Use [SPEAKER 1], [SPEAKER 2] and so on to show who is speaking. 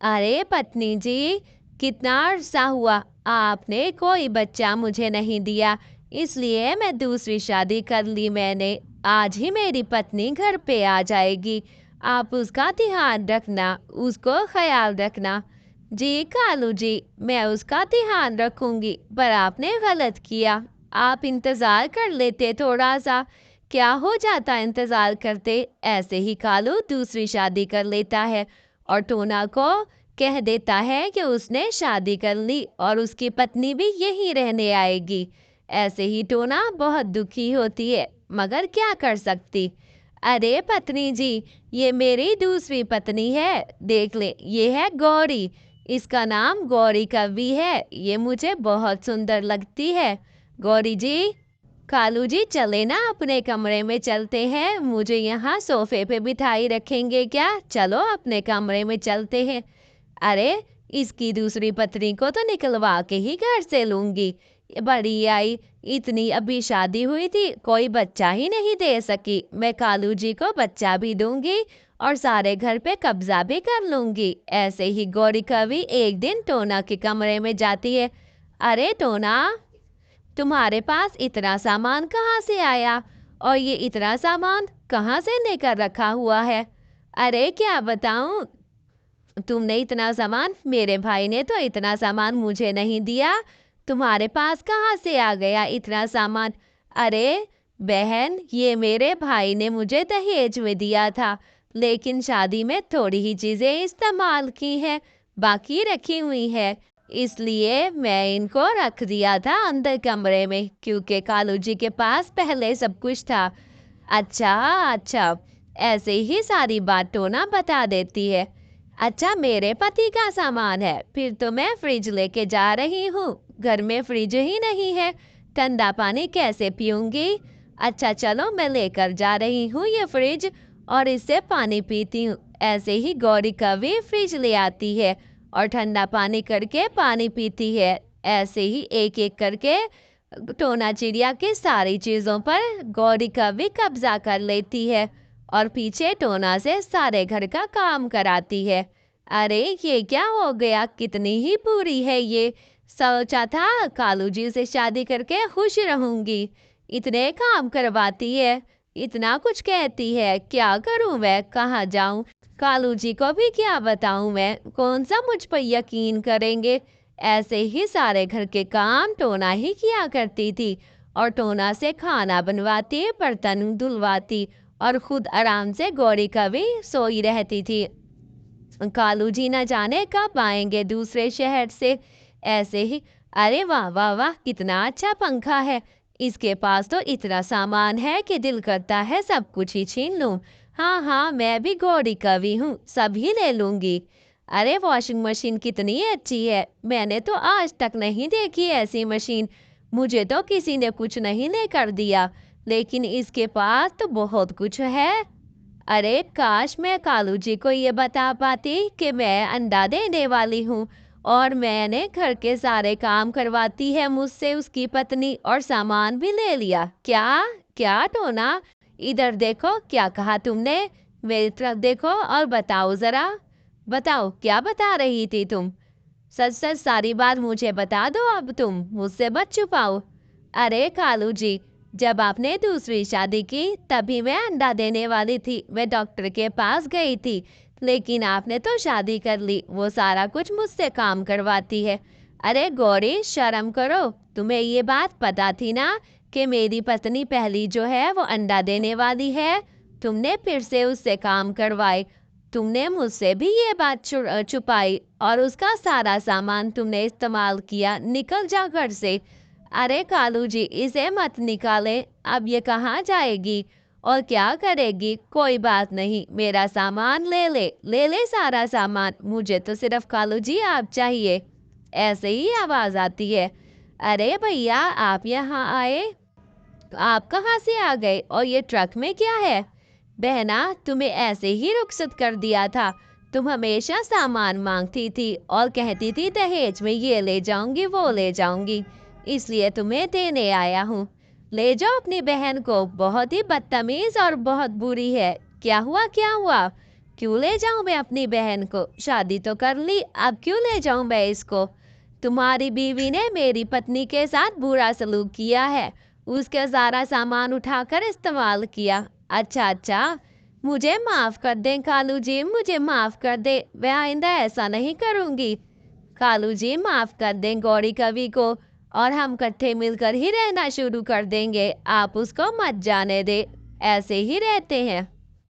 [SPEAKER 1] अरे पत्नी जी, कितना अरसा हुआ आपने कोई बच्चा मुझे नहीं दिया, इसलिए मैं दूसरी शादी कर ली मैंने। आज ही मेरी पत्नी घर पे आ जाएगी। आप उसका ध्यान रखना, उसको ख्याल रखना। जी कालू जी, मैं उसका ध्यान रखूंगी, पर आपने गलत किया। आप इंतजार कर लेते थोड़ा सा। क्या हो जाता इंतजार करते? ऐसे ही कालू दूसरी शादी कर लेता है और टोना को कह देता है कि उसने शादी कर ली और उसकी पत्नी भी यहीं रहने आएगी। ऐसे ही टोना बहुत दुखी होती है, मगर क्या कर सकती। अरे पत्नी जी, ये मेरी दूसरी पत्नी है। देख ले, ये है गौरी। इसका नाम गौरी कवि है। ये मुझे बहुत सुंदर लगती है। गौरी जी, कालू जी चले ना, अपने कमरे में चलते हैं। मुझे यहाँ सोफे पे बिठाई रखेंगे क्या? चलो अपने कमरे में चलते हैं। अरे, इसकी दूसरी पत्नी को तो निकलवा के ही घर से लूंगी। ये बड़ी आई, इतनी अभी शादी हुई थी, कोई बच्चा ही नहीं दे सकी। मैं कालू जी को बच्चा भी दूंगी और सारे घर पे कब्जा भी कर लूंगी। ऐसे ही गौरी कवि एक दिन टोना के कमरे में जाती है। अरे टोना, तुम्हारे पास इतना सामान कहाँ से आया? और ये इतना सामान कहाँ से लेकर रखा हुआ है? अरे क्या बताऊं, तुमने इतना सामान, मेरे भाई ने तो इतना सामान मुझे नहीं दिया। तुम्हारे पास कहाँ से आ गया इतना सामान? अरे बहन, ये मेरे भाई ने मुझे दहेज में दिया था, लेकिन शादी में थोड़ी ही चीजें इस्तेमाल की हैं, बाकी रखी हुई है। इसलिए मैं इनको रख दिया था अंदर कमरे में, क्योंकि कालू जी के पास पहले सब कुछ था। अच्छा अच्छा, ऐसे ही सारी बात टोना बता देती है। अच्छा, मेरे पति का सामान है, फिर तो मैं फ्रिज लेके जा रही हूँ। घर में फ्रिज ही नहीं है, ठंडा पानी कैसे पीऊंगी? अच्छा चलो, मैं लेकर जा रही हूँ ये फ्रिज और इससे पानी पीती हूँ। ऐसे ही गौरी कवि फ्रिज ले आती है और ठंडा पानी करके पानी पीती है। ऐसे ही एक एक करके टोना चिड़िया के सारी चीजों पर गौरी कवि कब्जा कर लेती है और पीछे टोना से सारे घर का काम कराती है। अरे ये क्या हो गया, कितनी ही बुरी है ये। सोचा था कालू जी से शादी करके खुश रहूंगी, इतने काम करवाती है, इतना कुछ कहती है। क्या करूं मैं, कहाँ जाऊं? कालू जी को भी क्या बताऊं मैं, कौन सा मुझ पर यकीन करेंगे। ऐसे ही सारे घर के काम टोना ही किया करती थी और टोना से खाना बनवाती, बर्तन धुलवाती और खुद आराम से गौरी कवि सोई रहती थी। कालू जी न जाने कब आएंगे दूसरे शहर से। ऐसे ही, अरे वाह वाह वाह, कितना अच्छा पंखा है। इसके पास तो इतना सामान है कि दिल करता है सब कुछ ही छीन लूं। हाँ हाँ, मैं भी गौरी कवि हूँ, सभी ले लूंगी। अरे वॉशिंग मशीन कितनी अच्छी है, मैंने तो आज तक नहीं देखी ऐसी मशीन। मुझे तो किसी ने कुछ नहीं लेकर दिया, लेकिन इसके पास तो बहुत कुछ है। अरे काश मैं कालू जी को ये बता पाती कि मैं अंडा देने वाली हूँ और मैंने घर के सारे काम करवाती है मुझसे उसकी पत्नी, और सामान भी ले लिया। क्या क्या टोना, इधर देखो, क्या कहा तुमने? मेरी तरफ देखो और बताओ जरा, बताओ क्या बता रही थी तुम? सच सच सारी बात मुझे बता दो, अब तुम मुझसे मत छुपाओ। अरे कालू जी, जब आपने दूसरी शादी की तभी मैं अंडा देने वाली थी, मैं डॉक्टर के पास गई थी, लेकिन आपने तो शादी कर ली, वो सारा कुछ मुझसे काम करवाती है। अरे गौरी, शर्म करो, तुम्हें ये बात पता थी ना कि मेरी पत्नी पहली जो है वो अंडा देने वाली है? तुमने फिर से उससे काम करवाए, तुमने मुझसे भी ये बात छुपाई और उसका सारा सामान तुमने इस्तेमाल किया। निकल जा घर से। अरे कालू जी, इसे मत निकाले, अब ये कहाँ जाएगी और क्या करेगी? कोई बात नहीं, मेरा सामान ले ले, ले ले सारा सामान, मुझे तो सिर्फ कालू जी आप चाहिए। ऐसे ही आवाज आती है। अरे भैया, आप यहाँ आए? आप कहाँ से आ गए और ये ट्रक में क्या है? बहना, तुम्हें ऐसे ही रुखसत कर दिया था। तुम हमेशा सामान मांगती थी और कहती थी दहेज में ये ले जाऊंगी वो ले जाऊंगी, इसलिए तुम्हें देने आया हूँ। ले जाओ अपनी बहन को, बहुत ही बदतमीज और बहुत बुरी है। क्या हुआ क्या हुआ? क्यों ले जाऊं मैं अपनी बहन को? शादी तो कर ली, अब क्यों ले जाऊं मैं इसको? तुम्हारी बीवी ने मेरी पत्नी के साथ बुरा सलूक किया है, उसके सारा सामान उठाकर इस्तेमाल किया। अच्छा अच्छा, मुझे माफ कर दें कालू जी, मुझे माफ कर दे, मैं आइंदा ऐसा नहीं करूंगी। कालू जी माफ कर दें गौरी कवि को, और हम इकट्ठे मिलकर ही रहना शुरू कर देंगे। आप उसको मत जाने दे, ऐसे ही रहते हैं।